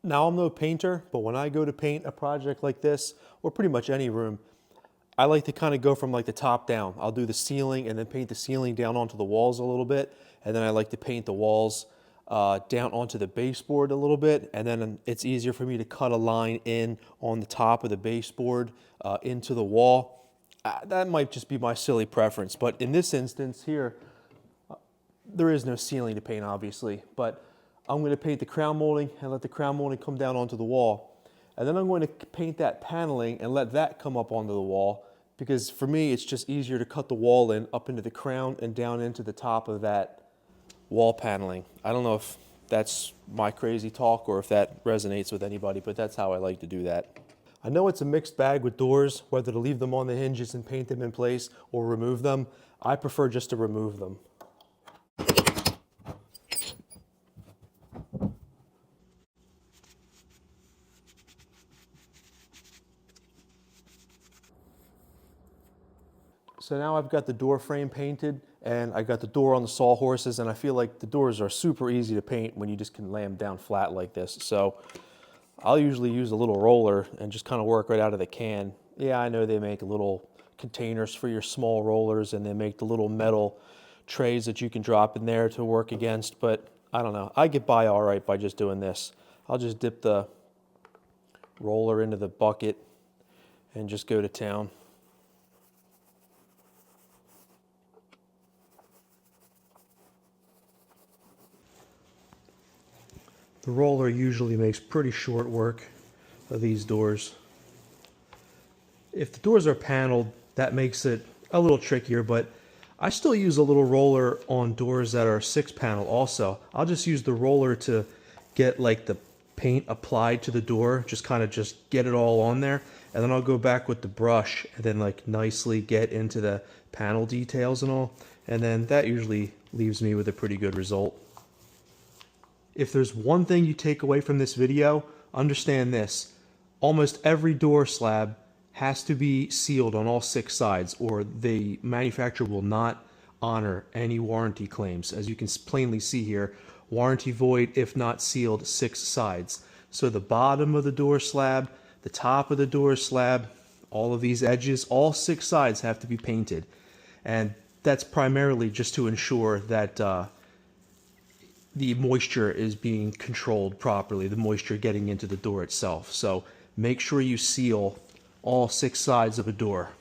Now, I'm no painter, but when I go to paint a project like this, or pretty much any room, I like to kind of go from like the top down. I'll do the ceiling and then paint the ceiling down onto the walls a little bit. And then I like to paint the walls down onto the baseboard a little bit. And then it's easier for me to cut a line in on the top of the baseboard into the wall. That might just be my silly preference. But in this instance here, there is no ceiling to paint, obviously. But I'm going to paint the crown molding and let the crown molding come down onto the wall. And then I'm going to paint that paneling and let that come up onto the wall, because for me, it's just easier to cut the wall in up into the crown and down into the top of that wall paneling. I don't know if that's my crazy talk or if that resonates with anybody, but that's how I like to do that. I know it's a mixed bag with doors, whether to leave them on the hinges and paint them in place or remove them. I prefer just to remove them. So now I've got the door frame painted and I got the door on the sawhorses, and I feel like the doors are super easy to paint when you just can lay them down flat like this. So I'll usually use a little roller and just kind of work right out of the can. Yeah, I know they make little containers for your small rollers, and they make the little metal trays that you can drop in there to work against, but I don't know. I get by all right by just doing this. I'll just dip the roller into the bucket and just go to town. The roller usually makes pretty short work of these doors. If the doors are paneled, that makes it a little trickier, but I still use a little roller on doors that are 6-panel also. I'll just use the roller to get like the paint applied to the door, just kind of just get it all on there, and then I'll go back with the brush and then like nicely get into the panel details and all, and then that usually leaves me with a pretty good result. If there's one thing you take away from this video, understand this. Almost every door slab has to be sealed on all 6 sides, or the manufacturer will not honor any warranty claims. As you can plainly see here, warranty void if not sealed 6 sides. So the bottom of the door slab, the top of the door slab, all of these edges, all 6 sides have to be painted. And that's primarily just to ensure that the moisture is being controlled properly, the moisture getting into the door itself. So make sure you seal all 6 sides of a door.